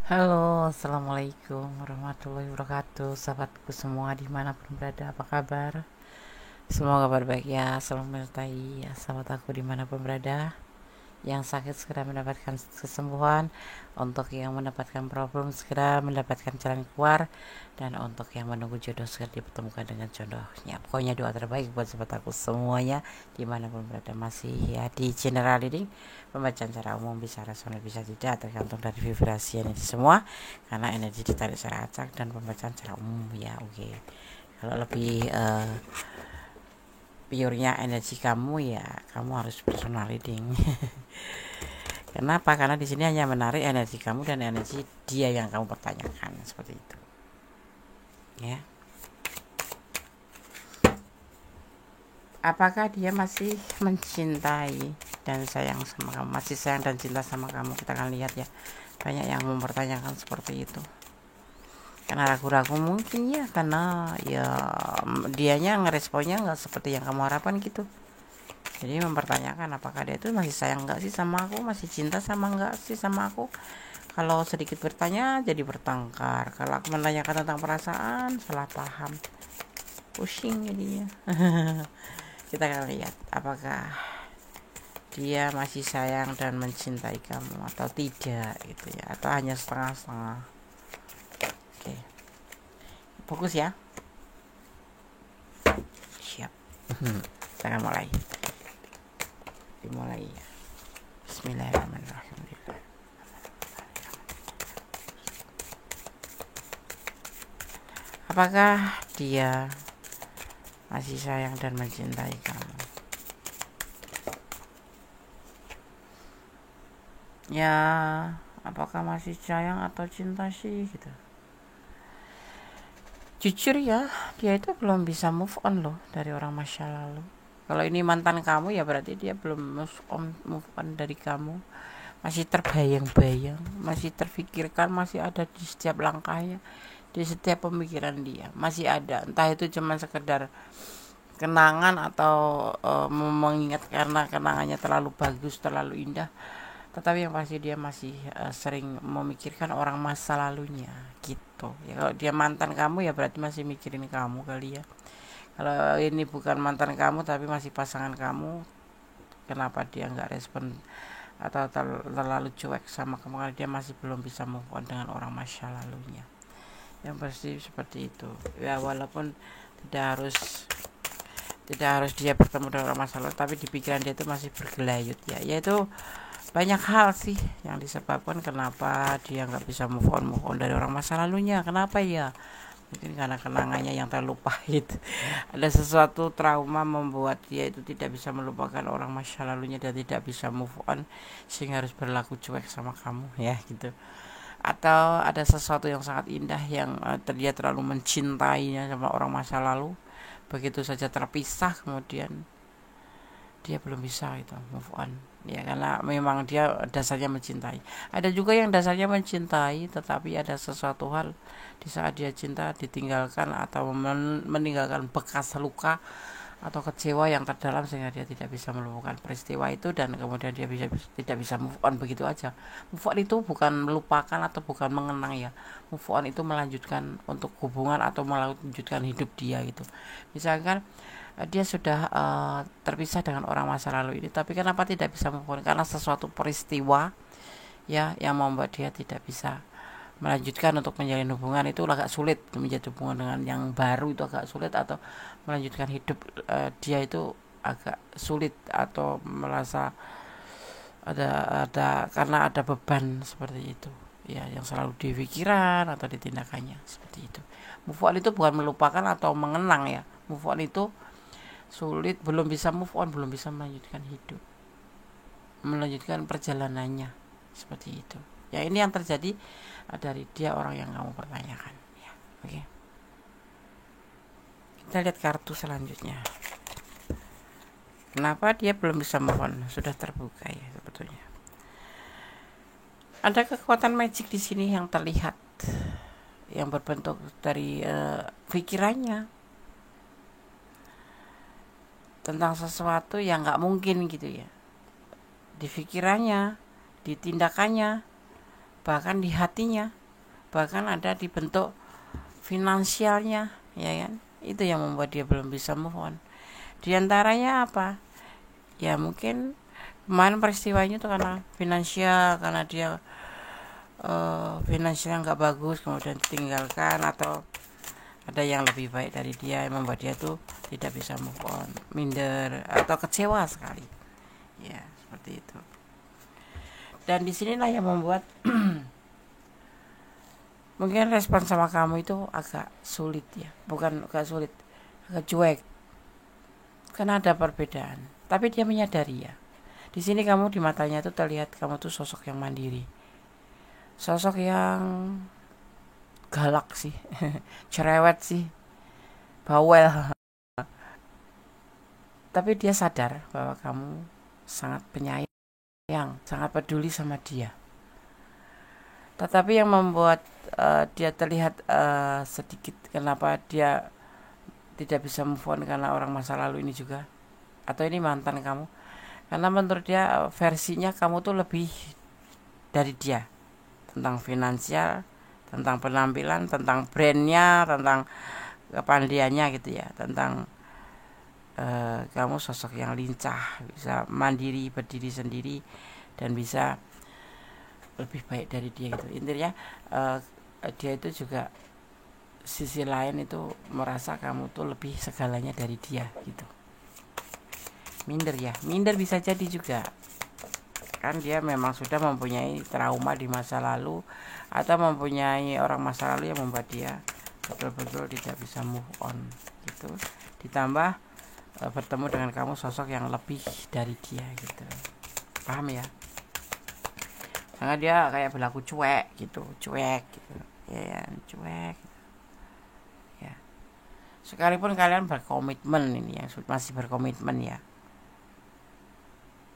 Halo, assalamualaikum warahmatullahi wabarakatuh. Sahabatku semua dimanapun berada, apa kabar? Semoga kabar baik ya, selalu menyertai ya sahabat aku dimanapun berada. Yang sakit segera mendapatkan kesembuhan, untuk yang mendapatkan problem segera mendapatkan jalan keluar, dan untuk yang menunggu jodoh segera dipertemukan dengan jodohnya. Pokoknya doa terbaik buat sahabat aku semuanya dimanapun berada. Masih ya di general reading, pembacaan secara umum, bisa rasional bisa tidak, tergantung dari vibrasi energi semua, karena energi ditarik secara acak dan pembacaan secara umum ya. Oke, kalau lebih purenya energi kamu ya kamu harus personal reading. Kenapa? Karena di sini hanya menarik energi kamu dan energi dia yang kamu pertanyakan, seperti itu. Ya. Apakah dia masih mencintai dan sayang sama kamu? Masih sayang dan cinta sama kamu? Kita akan lihat ya. Banyak yang mempertanyakan seperti itu. Karena ragu-ragu mungkin ya, karena ya dianya ngeresponnya nggak seperti yang kamu harapkan gitu. Jadi mempertanyakan apakah dia itu masih sayang nggak sih sama aku, masih cinta sama nggak sih sama aku. Kalau sedikit bertanya jadi bertengkar, kalau aku menanyakan tentang perasaan salah paham, pusing jadinya. Kita akan lihat apakah dia masih sayang dan mencintai kamu atau tidak gitu ya, atau hanya setengah-setengah. Oke, fokus ya, siap. Kita akan dimulai ya. Bismillahirrahmanirrahim. Apakah dia masih sayang dan mencintai kamu? Ya, apakah masih sayang atau cinta sih gitu. Jujur ya, dia itu belum bisa move on loh dari orang masa lalu. Kalau ini mantan kamu ya berarti dia belum move on dari kamu. Masih terbayang-bayang, masih terfikirkan, masih ada di setiap langkahnya, di setiap pemikiran dia. Masih ada, entah itu cuma sekedar kenangan atau mengingat karena kenangannya terlalu bagus, terlalu indah, tetapi yang pasti dia masih sering memikirkan orang masa lalunya gitu ya. Kalau dia mantan kamu ya berarti masih mikirin kamu kali ya. Kalau ini bukan mantan kamu tapi masih pasangan kamu, kenapa dia nggak respon atau terlalu cuek sama kamu? Karena dia masih belum bisa move on dengan orang masa lalunya. Yang pasti seperti itu ya, walaupun tidak harus dia bertemu dengan orang masa lalu, tapi di pikiran dia itu masih bergelayut ya, yaitu banyak hal sih yang disebabkan kenapa dia nggak bisa move on dari orang masa lalunya. Kenapa ya? Mungkin karena kenangannya yang terlalu pahit. Ada sesuatu trauma membuat dia itu tidak bisa melupakan orang masa lalunya dan tidak bisa move on, sehingga harus berlaku cuek sama kamu ya gitu. Atau ada sesuatu yang sangat indah yang dia terlalu mencintainya sama orang masa lalu, begitu saja terpisah kemudian dia belum bisa itu move on ya, karena memang dia dasarnya mencintai. Ada juga yang dasarnya mencintai tetapi ada sesuatu hal di saat dia cinta ditinggalkan atau meninggalkan bekas luka atau kecewa yang terdalam sehingga dia tidak bisa melupakan peristiwa itu, dan kemudian dia tidak bisa move on begitu aja. Move on itu bukan melupakan atau bukan mengenang ya. Move on itu melanjutkan untuk hubungan atau melanjutkan hidup dia gitu. Misalkan dia sudah terpisah dengan orang masa lalu ini, tapi kenapa tidak bisa move on? Karena sesuatu peristiwa ya yang membuat dia tidak bisa melanjutkan untuk menjalin hubungan. Itu agak sulit menjadi hubungan dengan yang baru, itu agak sulit, atau melanjutkan hidup dia itu agak sulit, atau merasa ada karena ada beban seperti itu ya yang selalu di pikiran atau di tindakannya seperti itu. Move on itu bukan melupakan atau mengenang ya. Move on itu sulit, belum bisa move on, belum bisa melanjutkan hidup, melanjutkan perjalanannya seperti itu ya. Ini yang terjadi dari dia orang yang kamu pertanyakan ya. Oke, kita lihat kartu selanjutnya. Kenapa dia belum bisa move on? Sudah terbuka ya sebetulnya. Ada kekuatan magic di sini yang terlihat, yang berbentuk dari pikirannya tentang sesuatu yang nggak mungkin gitu ya, di pikirannya, di tindakannya, bahkan di hatinya, bahkan ada di bentuk finansialnya, ya kan? Itu yang membuat dia belum bisa move on. Di antaranya apa? Ya mungkin kemarin peristiwanya itu karena finansial, karena dia finansialnya nggak bagus, kemudian ditinggalkan, atau ada yang lebih baik dari dia yang membuat dia tuh tidak bisa move on, minder atau kecewa sekali. Ya, seperti itu. Dan disinilah yang membuat mungkin respon sama kamu itu agak sulit ya, bukan agak sulit, agak cuek, karena ada perbedaan. Tapi dia menyadari ya. Di sini kamu di matanya tuh terlihat kamu tuh sosok yang mandiri, sosok yang galak sih, cerewet sih, bawel. Tapi dia sadar bahwa kamu sangat penyayang, sangat peduli sama dia. Tetapi yang membuat dia terlihat sedikit kenapa dia tidak bisa move on karena orang masa lalu ini juga, atau ini mantan kamu, karena menurut dia versinya kamu tuh lebih dari dia, tentang finansial, tentang penampilan, tentang brandnya, tentang kepandiannya gitu ya, tentang kamu sosok yang lincah, bisa mandiri, berdiri sendiri, dan bisa lebih baik dari dia gitu. Intinya dia itu juga sisi lain itu merasa kamu tuh lebih segalanya dari dia gitu. Minder ya, minder bisa jadi juga, kan dia memang sudah mempunyai trauma di masa lalu, atau mempunyai orang masa lalu yang membuat dia betul-betul tidak bisa move on gitu. Ditambah bertemu dengan kamu sosok yang lebih dari dia gitu, paham ya? Karena dia kayak berlaku cuek gitu ya, cuek ya. Sekalipun kalian berkomitmen, ini yang masih berkomitmen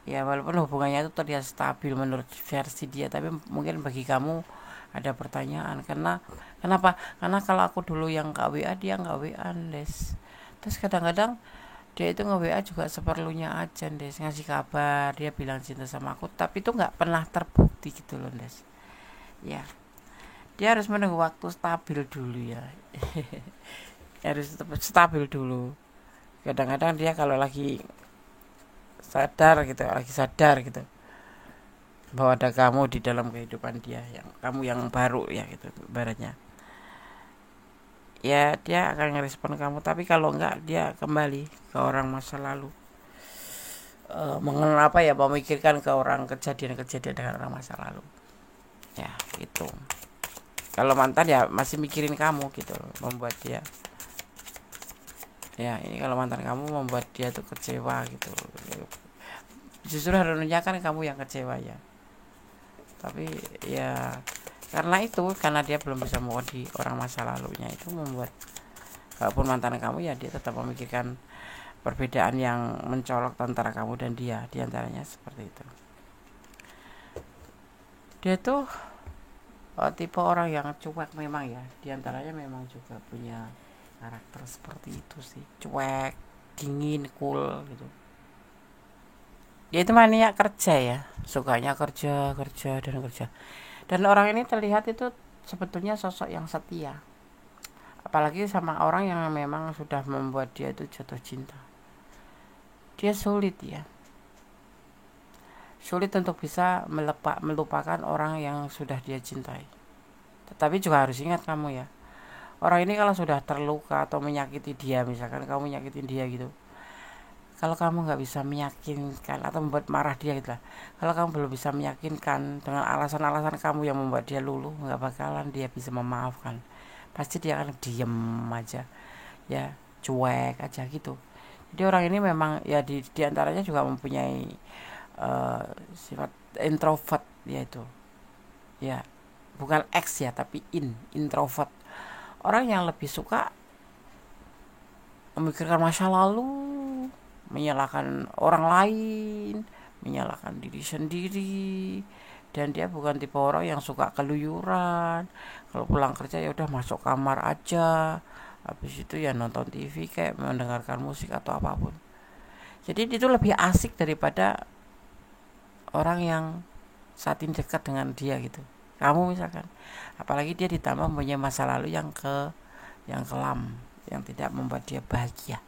ya, walaupun hubungannya itu terlihat stabil menurut versi dia, tapi mungkin bagi kamu ada pertanyaan, kenapa? Karena kalau aku dulu yang nggak WA, dia nggak WA, Des. Terus kadang-kadang dia itu nge-WA juga seperlunya aja, Des, ngasih kabar, dia bilang cinta sama aku, tapi itu nggak pernah terbukti gitu loh, Des. Ya, dia harus menunggu waktu stabil dulu ya. Harus stabil dulu. Kadang-kadang dia kalau lagi sadar gitu bahwa ada kamu di dalam kehidupan dia, yang kamu yang baru ya gitu ibaratnya, ya dia akan ngerespon kamu. Tapi kalau enggak, dia kembali ke orang masa lalu, memikirkan ke orang kejadian-kejadian dengan orang masa lalu ya itu. Kalau mantan ya masih mikirin kamu gitu, membuat dia ya, ini kalau mantan kamu membuat dia tuh kecewa gitu, justru harusnya kan kamu yang kecewa ya. Tapi ya karena dia belum bisa mau di orang masa lalunya, itu membuat walaupun mantan kamu ya dia tetap memikirkan perbedaan yang mencolok antara kamu dan dia, diantaranya seperti itu. Dia tuh tipe orang yang cuek memang ya, diantaranya memang juga punya karakter seperti itu sih, cuek, dingin, cool gitu. Dia itu mania kerja ya, sukanya kerja dan kerja. Dan orang ini terlihat itu sebetulnya sosok yang setia, apalagi sama orang yang memang sudah membuat dia itu jatuh cinta. Dia sulit untuk bisa melupakan orang yang sudah dia cintai. Tetapi juga harus ingat kamu ya, orang ini kalau sudah terluka atau menyakiti dia, misalkan kamu menyakitin dia gitu, kalau kamu nggak bisa meyakinkan atau membuat marah dia gitu lah, kalau kamu belum bisa meyakinkan dengan alasan-alasan kamu yang membuat dia luluh, nggak bakalan dia bisa memaafkan. Pasti dia akan diem aja ya, cuek aja gitu. Jadi orang ini memang ya di antaranya juga mempunyai sifat introvert, yaitu ya bukan X ya, tapi introvert. Orang yang lebih suka memikirkan masa lalu, menyalahkan orang lain, menyalahkan diri sendiri, dan dia bukan tipe orang yang suka keluyuran. Kalau pulang kerja ya udah masuk kamar aja, habis itu ya nonton TV kayak mendengarkan musik atau apapun. Jadi itu lebih asik daripada orang yang saat ini dekat dengan dia gitu. kamu misalkan. Apalagi dia ditambah mempunyai masa lalu yang kelam, yang tidak membuat dia bahagia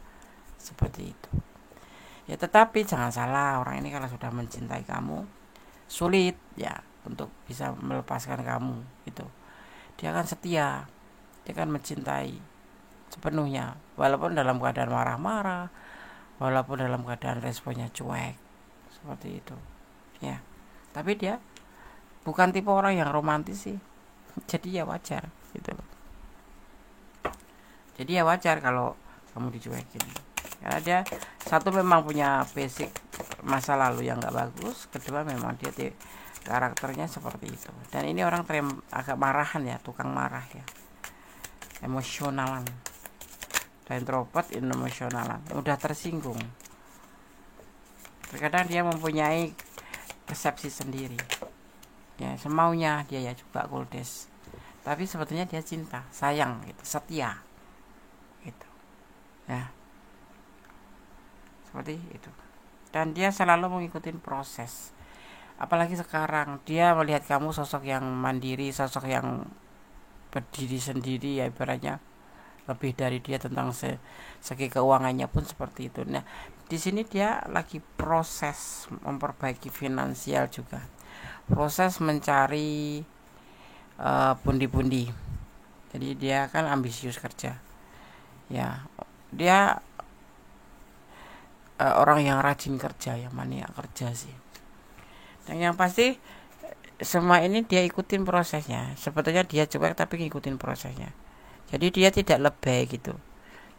seperti itu. Ya tetapi jangan salah, orang ini kalau sudah mencintai kamu sulit ya untuk bisa melepaskan kamu gitu. Dia akan setia, dia akan mencintai sepenuhnya, walaupun dalam keadaan marah-marah, walaupun dalam keadaan responnya cuek seperti itu ya. Tapi dia bukan tipe orang yang romantis sih, jadi ya wajar gitu loh. Jadi ya wajar kalau kamu dicuekin, karena dia satu memang punya basic masa lalu yang nggak bagus, kedua memang dia karakternya seperti itu. Dan ini orang agak marahan ya, tukang marah ya, emosionalan, introvert, emosionalan, mudah tersinggung. Terkadang dia mempunyai persepsi sendiri ya, semaunya dia ya, juga kuldes, tapi sebetulnya dia cinta, sayang gitu, setia gitu ya, seperti itu. Dan dia selalu mengikuti proses. Apalagi sekarang dia melihat kamu sosok yang mandiri, sosok yang berdiri sendiri ya, ibaratnya lebih dari dia tentang segi keuangannya pun seperti itu. Nah, di sini dia lagi proses memperbaiki finansial juga, proses mencari pundi-pundi. Jadi dia kan ambisius kerja ya, dia orang yang rajin kerja ya, mania kerja sih. Dan yang pasti semua ini dia ikutin prosesnya. Sebetulnya dia cuek tapi ngikutin prosesnya. Jadi dia tidak lebay gitu,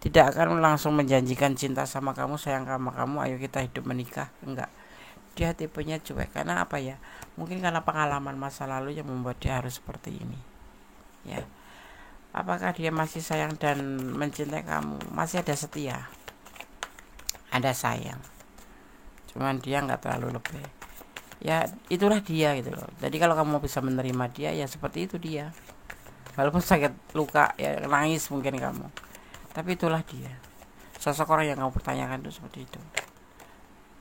tidak akan langsung menjanjikan cinta sama kamu, sayang sama kamu, ayo kita hidup menikah, enggak. Dia tipenya cuek. Karena apa ya, mungkin karena pengalaman masa lalu yang membuat dia harus seperti ini ya. Apakah dia masih sayang dan mencintai kamu? Masih ada setia, ada sayang, cuman dia nggak terlalu lebih ya. Itulah dia gitu loh. Jadi kalau kamu bisa menerima dia ya seperti itu dia, walaupun sakit luka ya, nangis mungkin kamu, tapi itulah dia. Sosok orang yang kamu pertanyakan itu seperti itu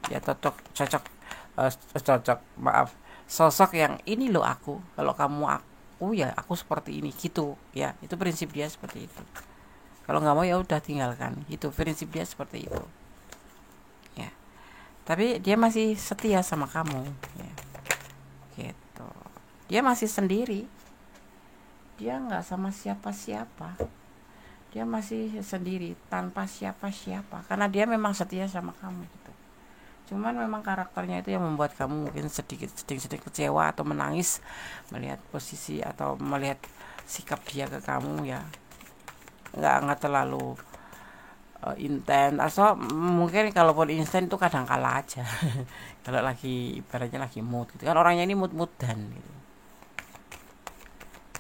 ya, cocok maaf, sosok yang ini loh aku, kalau kamu aku ya aku seperti ini gitu ya. Itu prinsip dia seperti itu. Kalau nggak mau ya udah tinggalkan, itu prinsip dia seperti itu ya. Tapi dia masih setia sama kamu ya, gitu. Dia masih sendiri, dia nggak sama siapa-siapa, dia masih sendiri tanpa siapa-siapa, karena dia memang setia sama kamu gitu. Cuman memang karakternya itu yang membuat kamu mungkin sedikit kecewa atau menangis melihat posisi atau melihat sikap dia ke kamu ya. Nggak terlalu intens, atau mungkin kalaupun instan itu kadang kala aja. Kalau lagi ibaratnya lagi mood gitu kan, orangnya ini mood-moodan gitu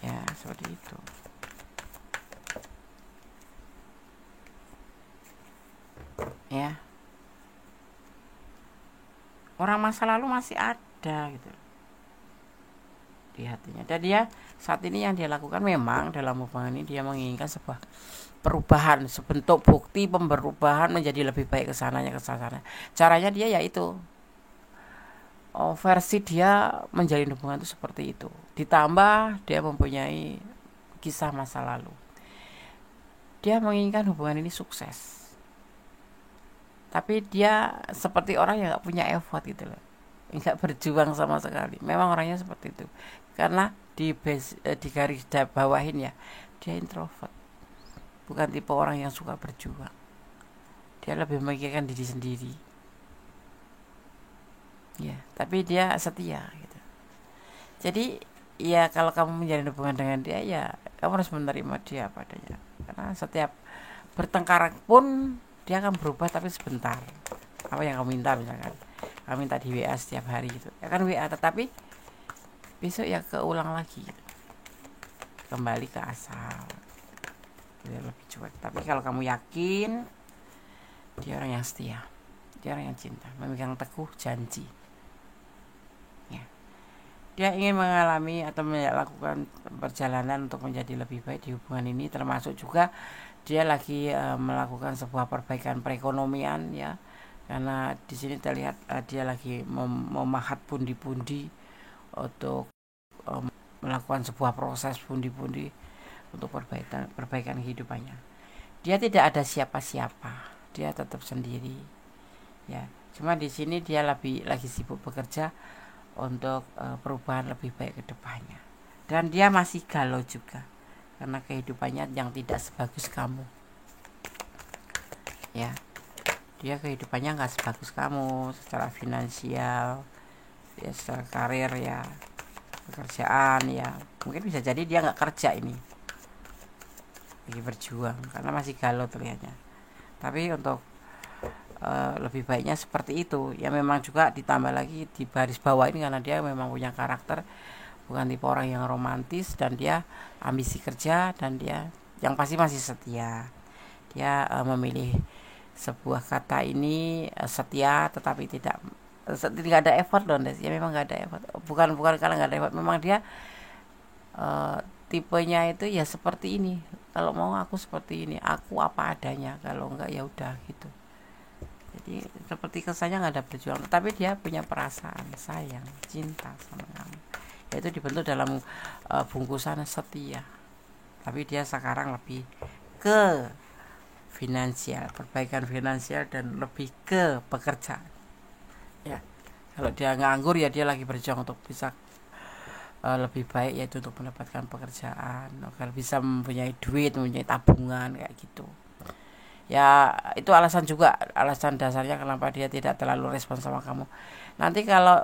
ya, seperti itu ya. Orang masa lalu masih ada gitu di hatinya. Dan dia saat ini yang dia lakukan memang dalam hubungan ini dia menginginkan sebuah perubahan, sebentuk bukti perubahan menjadi lebih baik ke sana. Caranya dia yaitu versi dia menjalin hubungan itu seperti itu. Ditambah dia mempunyai kisah masa lalu. Dia menginginkan hubungan ini sukses. Tapi dia seperti orang yang gak punya effort gitu loh, gak berjuang sama sekali. Memang orangnya seperti itu. Karena di garis bawahin ya, dia introvert, bukan tipe orang yang suka berjuang. Dia lebih memikirkan diri sendiri ya, tapi dia setia gitu. Jadi ya kalau kamu menjalin hubungan dengan dia ya kamu harus menerima dia padanya. Karena setiap bertengkar pun dia akan berubah, tapi sebentar. Apa yang kamu minta, misalkan kamu minta di WA setiap hari gitu ya kan, WA, tetapi besok ya keulang lagi gitu. Kembali ke asal, dia lebih cuek. Tapi kalau kamu yakin dia orang yang setia, dia orang yang cinta, memegang teguh janji ya. Dia ingin mengalami atau melakukan perjalanan untuk menjadi lebih baik di hubungan ini, termasuk juga dia lagi melakukan sebuah perbaikan perekonomian ya, karena di sini terlihat dia lagi memahat pundi-pundi untuk melakukan sebuah proses pundi-pundi untuk perbaikan kehidupannya. Dia tidak ada siapa-siapa, dia tetap sendiri, ya. Cuma di sini dia lagi sibuk bekerja untuk perubahan lebih baik ke depannya. Dan dia masih galau juga karena kehidupannya yang tidak sebagus kamu, ya. Dia kehidupannya nggak sebagus kamu secara finansial, ya, secara karir, ya, pekerjaan, ya. Mungkin bisa jadi dia nggak kerja ini, lagi berjuang karena masih galau terlihatnya. Tapi untuk lebih baiknya seperti itu, ya. Memang juga ditambah lagi di baris bawah ini karena dia memang punya karakter bukan tipe orang yang romantis, dan dia ambisi kerja, dan dia yang pasti masih setia. Dia memilih sebuah kata ini, setia, tetapi tidak ada effort loh, ya. Memang nggak ada effort, bukan karena nggak ada effort, memang dia tipenya itu ya seperti ini. Kalau mau aku seperti ini, aku apa adanya, kalau enggak ya udah gitu. Jadi seperti kesannya nggak ada perjuangan, tapi dia punya perasaan sayang, cinta sama kamu, yaitu dibentuk dalam bungkusan setia. Tapi dia sekarang lebih ke finansial, perbaikan finansial, dan lebih ke pekerjaan, ya. Kalau dia nganggur, ya dia lagi berjuang untuk bisa lebih baik, yaitu untuk mendapatkan pekerjaan agar bisa mempunyai duit, mempunyai tabungan kayak gitu. Ya, itu alasan dasarnya kenapa dia tidak terlalu respon sama kamu. Nanti kalau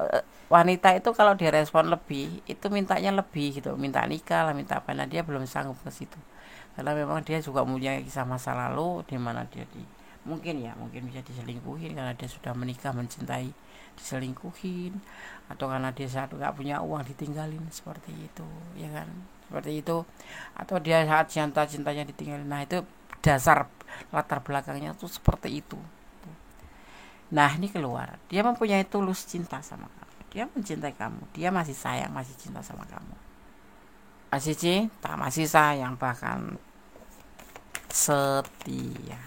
wanita itu kalau dia respon lebih, itu mintanya lebih gitu, minta nikah lah, minta apa. Nah, dia belum sanggup ke situ karena memang dia juga punya kisah masa lalu di mana dia mungkin bisa diselingkuhin karena dia sudah menikah, mencintai, diselingkuhin, atau karena dia saat nggak punya uang ditinggalin, seperti itu, ya kan, seperti itu. Atau dia saat cintanya ditinggalin. Nah, itu dasar latar belakangnya tuh seperti itu. Nah, ini keluar, dia mempunyai tulus cinta sama kamu, dia mencintai kamu, dia masih sayang, masih cinta sama kamu, masih cinta, masih sayang, bahkan setia.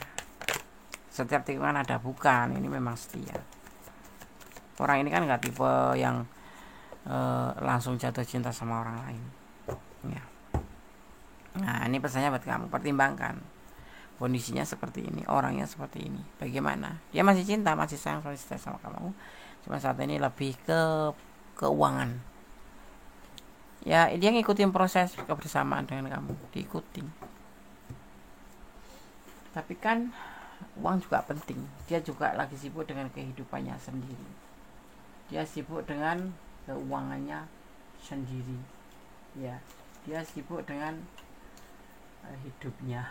Setiap tikungan ada bukan, ini memang setia. Orang ini kan nggak tipe yang langsung jatuh cinta sama orang lain, ya. Nah, ini pesannya buat kamu, pertimbangkan kondisinya seperti ini, orangnya seperti ini, bagaimana. Dia masih cinta, masih sayang, masih setia sama kamu, cuma saat ini lebih ke keuangan, ya. Dia ngikutin proses kebersamaan dengan kamu, diikutin. Tapi kan uang juga penting. Dia juga lagi sibuk dengan kehidupannya sendiri, dia sibuk dengan keuangannya sendiri, ya. Dia sibuk dengan hidupnya.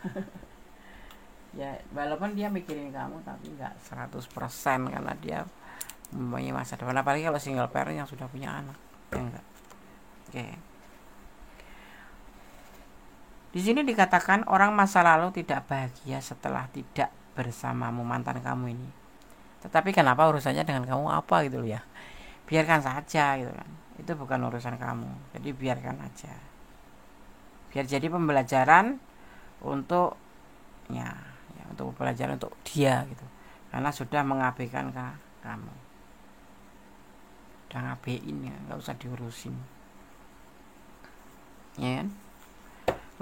Ya, walaupun dia mikirin kamu, tapi nggak 100% karena dia mempunyai masa depan, apalagi kalau single parent yang sudah punya anak, ya enggak. Oke. Di sini dikatakan orang masa lalu tidak bahagia setelah tidak bersamamu, mantan kamu ini. Tetapi kenapa urusannya dengan kamu apa gitu loh, ya. Biarkan saja gitu kan. Itu bukan urusan kamu. Jadi biarkan aja. Biar jadi pembelajaran untuk untuk pelajaran untuk dia gitu, karena sudah mengabaikan kamu, udah ngabein, ya, nggak usah diurusin, ya kan?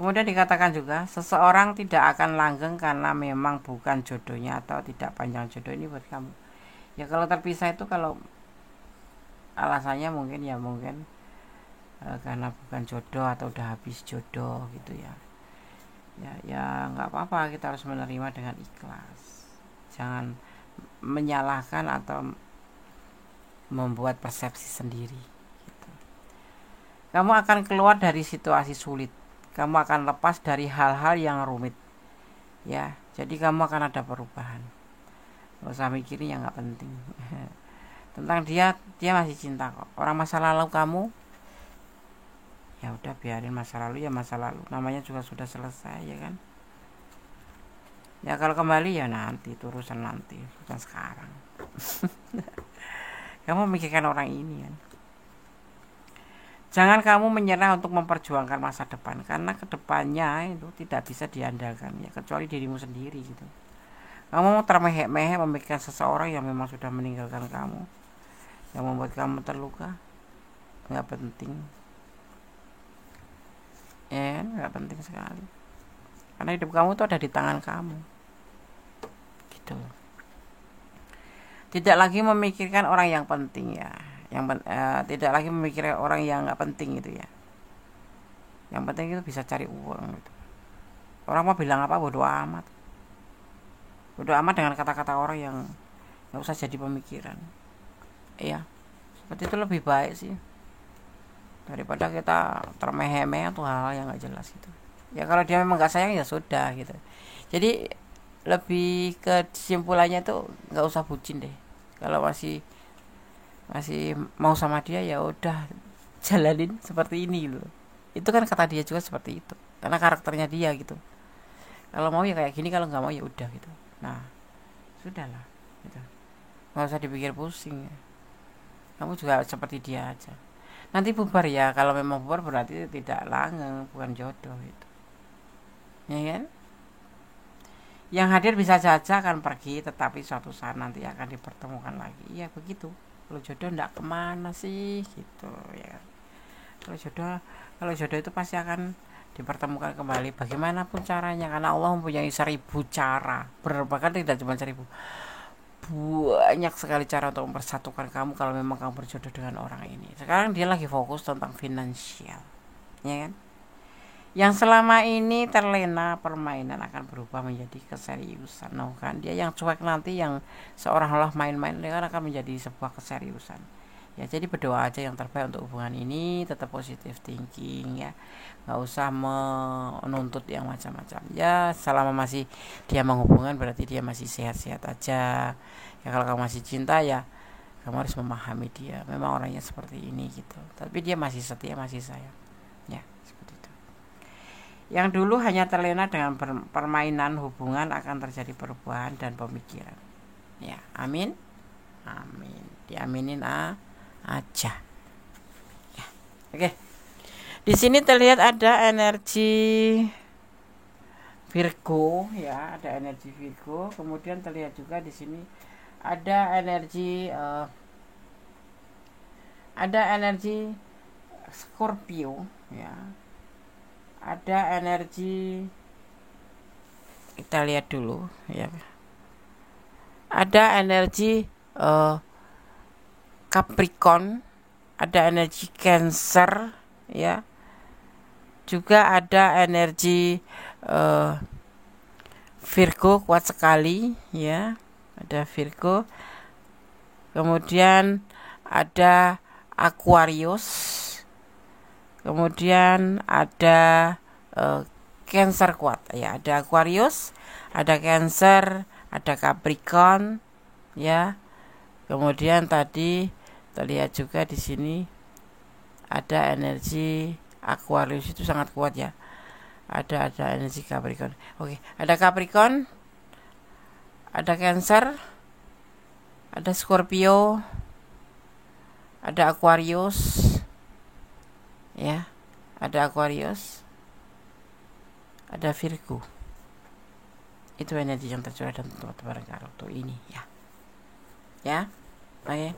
Kemudian dikatakan juga seseorang tidak akan langgeng karena memang bukan jodohnya atau tidak panjang jodoh. Ini buat kamu, ya. Kalau terpisah itu kalau alasannya mungkin karena bukan jodoh atau udah habis jodoh gitu, ya. Ya nggak apa-apa, kita harus menerima dengan ikhlas, jangan menyalahkan atau membuat persepsi sendiri gitu. Kamu akan keluar dari situasi sulit, kamu akan lepas dari hal-hal yang rumit, ya. Jadi kamu akan ada perubahan, nggak usah mikirin yang nggak penting. Tentang dia masih cinta kok. Orang masa lalu kamu, ya udah, biarin masa lalu, ya masa lalu, namanya juga sudah selesai, ya kan. Ya kalau kembali ya nanti, itu urusan nanti, bukan sekarang. Kamu memikirkan orang ini kan. Jangan kamu menyerah untuk memperjuangkan masa depan, karena kedepannya itu tidak bisa diandalkan, ya, kecuali dirimu sendiri gitu. Kamu mau termehek-mehek memikirkan seseorang yang memang sudah meninggalkan kamu, yang membuat kamu terluka, nggak penting. ya kan? Nggak penting sekali, karena hidup kamu tuh ada di tangan kamu gitu. Tidak lagi memikirkan orang yang penting ya, tidak lagi memikirkan orang yang nggak penting gitu ya. Yang penting itu bisa cari uang gitu. Orang mau bilang apa, bodo amat, bodo amat dengan kata-kata orang yang nggak usah jadi pemikiran. Iya, seperti itu lebih baik sih daripada kita termeh-meh atau hal-hal yang nggak jelas gitu. Ya kalau dia memang nggak sayang ya sudah gitu. Jadi lebih ke kesimpulannya tuh nggak usah bucin deh. Kalau masih masih mau sama dia ya udah jalanin seperti ini loh. Itu kan kata dia juga seperti itu, karena karakternya dia gitu. Kalau mau ya kayak gini, kalau nggak mau ya udah gitu. Nah sudahlah gitu, nggak usah dipikir pusing ya. Kamu juga seperti dia aja, nanti bubar ya. Kalau memang bubar berarti tidak langgeng, bukan jodoh itu, ya kan. Yang hadir bisa saja akan pergi, tetapi suatu saat nanti akan dipertemukan lagi. Ya begitu. Kalau jodoh ndak kemana sih gitu ya kan? Kalau jodoh itu pasti akan dipertemukan kembali bagaimanapun caranya, karena Allah mempunyai 1000 cara, bahkan tidak cuma 1000, banyak sekali cara untuk mempersatukan kamu kalau memang kamu berjodoh dengan orang ini. Sekarang dia lagi fokus tentang finansial, ya kan. Yang selama ini terlena permainan akan berubah menjadi keseriusan. Nah kan, dia yang cuek nanti, yang seolah-olah main-main, dia kan akan menjadi sebuah keseriusan. Ya jadi berdoa aja yang terbaik untuk hubungan ini, tetap positive thinking ya, nggak usah menuntut yang macam-macam ya. Selama masih dia menghubungkan berarti dia masih sehat-sehat aja ya. Kalau kamu masih cinta ya kamu harus memahami dia memang orangnya seperti ini gitu, tapi dia masih setia, masih sayang ya, seperti itu. Yang dulu hanya terlena dengan permainan hubungan akan terjadi perubahan dan pemikiran ya. Amin, amin, diaminin aja ya. Oke, di sini terlihat ada energi Virgo ya, ada energi Virgo. Kemudian terlihat juga di sini ada energi Scorpio ya. Ada energi, kita lihat dulu ya. Ada energi Capricorn, ada energi Cancer ya. Juga ada energi Virgo kuat sekali ya. Ada Virgo. Kemudian ada Aquarius. Kemudian ada Cancer kuat ya. Ada Aquarius, ada Cancer, ada Capricorn ya. Kemudian tadi terlihat juga di sini ada energi Aquarius, itu sangat kuat ya. Ada energi Capricorn. Oke, ada Capricorn, ada Cancer, ada Scorpio, ada Aquarius ya. Ada Aquarius, ada Virgo. Itu energi yang tercurah dan terbaru waktu ini ya. Ya. Oke.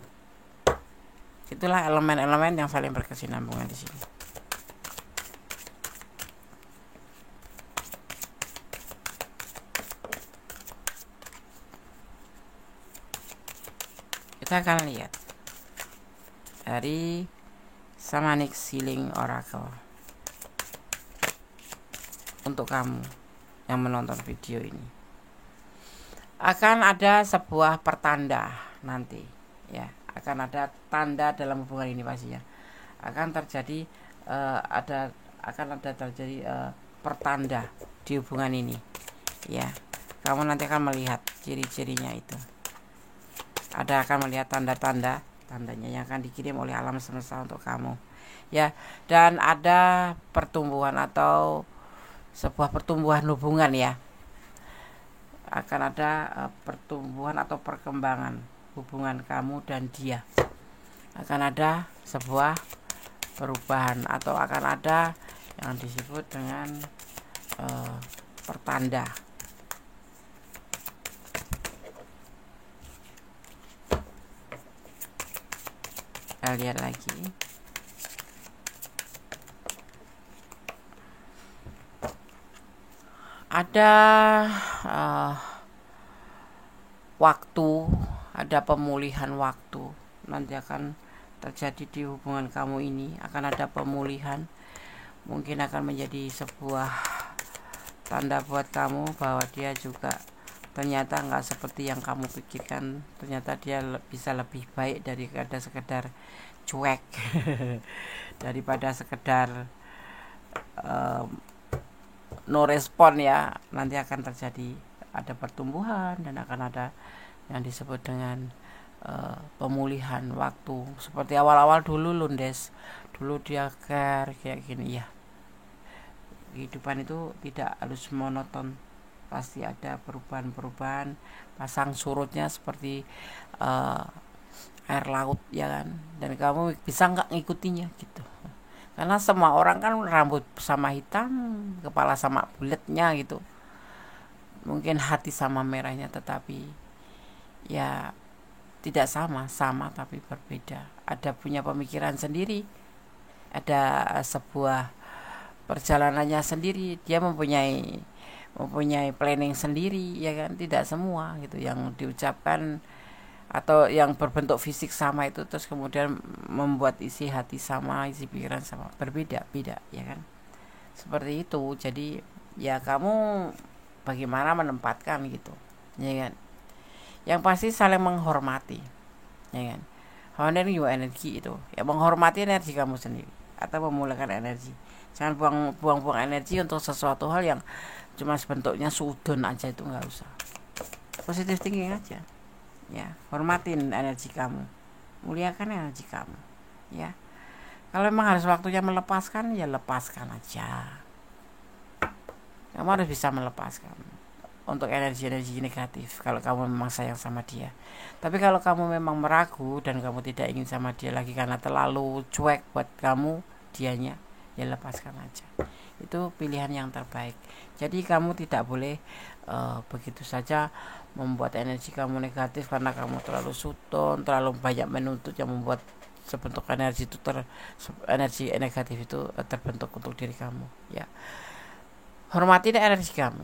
Itulah elemen-elemen yang saling berkesinambungan di sini. Kita akan lihat dari Shamanic Healing Oracle untuk kamu yang menonton video ini. Akan ada sebuah pertanda nanti ya, akan ada tanda dalam hubungan ini pastinya. Akan terjadi pertanda di hubungan ini ya. Kamu nanti akan melihat ciri-cirinya itu. Akan melihat tandanya yang akan dikirim oleh alam semesta untuk kamu ya. Dan ada pertumbuhan atau sebuah pertumbuhan hubungan ya. Akan ada pertumbuhan atau perkembangan hubungan kamu dan dia. Akan ada sebuah perubahan atau akan ada yang disebut dengan pertanda. Kita lihat lagi. ada uh, waktu, ada pemulihan waktu. Nanti akan terjadi di hubungan kamu ini, akan ada pemulihan. Mungkin akan menjadi sebuah tanda buat kamu bahwa dia juga ternyata nggak seperti yang kamu pikirkan. Ternyata dia bisa lebih baik daripada sekedar cuek daripada sekedar no respon ya. Nanti akan terjadi ada pertumbuhan dan akan ada yang disebut dengan pemulihan waktu. Seperti awal-awal dulu Lundes, dulu dia care kayak gini ya. Kehidupan itu tidak harus monoton, pasti ada perubahan-perubahan, pasang surutnya seperti air laut ya kan, dan kamu bisa nggak ngikutinya gitu. Karena semua orang kan rambut sama hitam, kepala sama bulatnya gitu, mungkin hati sama merahnya, tetapi ya tidak sama tapi berbeda. Ada punya pemikiran sendiri, ada sebuah perjalanannya sendiri, dia mempunyai planning sendiri ya kan. Tidak semua gitu yang diucapkan atau yang berbentuk fisik sama itu terus kemudian membuat isi hati sama, isi pikiran sama, berbeda-beda ya kan. Seperti itu. Jadi ya kamu bagaimana menempatkan gitu ya kan. Yang pasti saling menghormati ya kan. Honoring your energy itu ya, menghormati energi kamu sendiri atau memulakan energi. Jangan buang-buang energi untuk sesuatu hal yang cuma sebentuknya sudon aja, itu nggak usah. Positive thinking aja ya. Hormatin energi kamu, muliakan energi kamu ya. Kalau memang harus waktunya melepaskan, ya lepaskan aja. Kamu harus bisa melepaskan untuk energi-energi negatif kalau kamu memang sayang sama dia. Tapi kalau kamu memang meragu dan kamu tidak ingin sama dia lagi karena terlalu cuek buat kamu dianya, ya lepaskan aja. Itu pilihan yang terbaik. Jadi kamu tidak boleh begitu saja membuat energi kamu negatif karena kamu terlalu sudon, terlalu banyak menuntut, yang membuat sebentuk energi itu energi negatif itu terbentuk untuk diri kamu ya. Hormati energi kamu,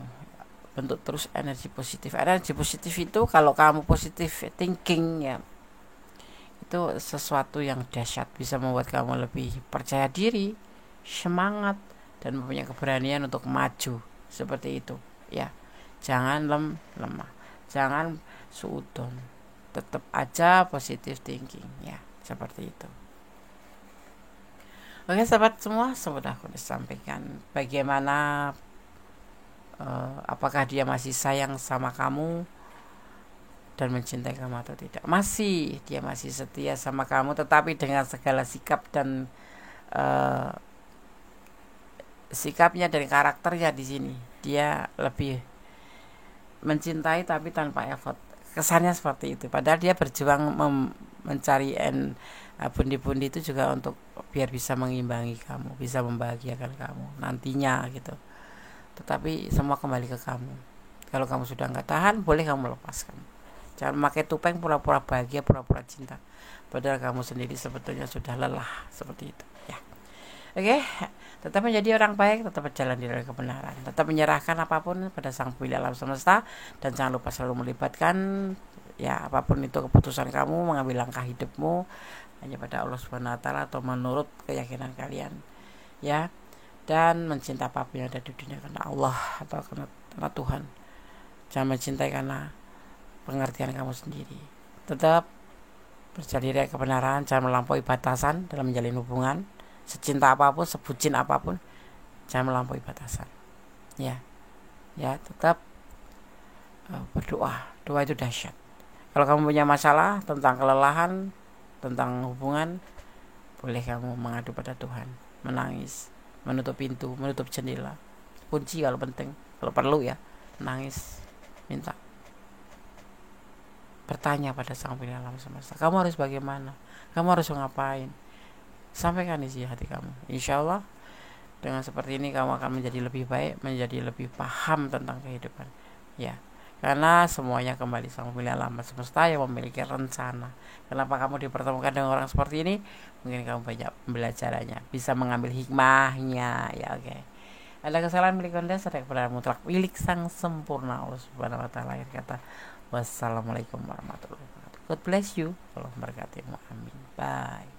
bentuk terus energi positif. Energi positif itu kalau kamu positif thinking ya, itu sesuatu yang dahsyat, bisa membuat kamu lebih percaya diri, semangat, dan mempunyai keberanian untuk maju. Seperti itu ya. Jangan lemah, jangan suudon, tetap aja positive thinking ya, seperti itu. Oke sahabat semua, sudah aku sampaikan bagaimana apakah dia masih sayang sama kamu dan mencintai kamu atau tidak. Masih, dia masih setia sama kamu, tetapi dengan segala sikap dan sikapnya dan karakternya di sini, dia lebih mencintai tapi tanpa effort. Kesannya seperti itu. Padahal dia berjuang mencari pundi-pundi itu juga untuk biar bisa mengimbangi kamu, bisa membahagiakan kamu nantinya gitu. Tetapi semua kembali ke kamu. Kalau kamu sudah nggak tahan, boleh kamu lepaskan. Jangan pakai topeng pura-pura bahagia, pura-pura cinta, padahal kamu sendiri sebetulnya sudah lelah. Seperti itu ya. Oke, tetap menjadi orang baik, tetap berjalan di dalam kebenaran, tetap menyerahkan apapun pada Sang Pemilik alam semesta, dan jangan lupa selalu melibatkan ya apapun itu keputusan kamu mengambil langkah hidupmu hanya pada Allah Subhanahu wa taala atau menurut keyakinan kalian ya. Dan mencintai apapun yang ada di dunia karena Allah atau karena Tuhan. Jangan mencintai karena pengertian kamu sendiri. Tetap berjalan dari kebenaran, jangan melampaui batasan dalam menjalin hubungan. Secinta apapun, sebucin apapun, jangan melampaui batasan. Ya, tetap berdoa. Doa itu dahsyat. Kalau kamu punya masalah tentang kelelahan, tentang hubungan, boleh kamu mengadu pada Tuhan, menangis, menutup pintu, menutup jendela, kunci kalau penting, kalau perlu ya, nangis, minta, bertanya pada Sang Pemilik alam semesta, kamu harus bagaimana, kamu harus ngapain, sampaikan isi hati kamu. Insya Allah dengan seperti ini kamu akan menjadi lebih baik, menjadi lebih paham tentang kehidupan ya. Karena semuanya kembali Sang Pemilik alam semesta yang memiliki rencana. Kenapa kamu dipertemukan dengan orang seperti ini? Mungkin kamu banyak pembelajarannya, bisa mengambil hikmahnya ya. Oke. Ada kesalahan milik Anda, ada kebenaran mutlak milik Sang Sempurna Allah Subhanahu wa taala. Akhir kata, wassalamualaikum warahmatullahi wabarakatuh. God bless you. Allah memberkatimu. Amin. Bye.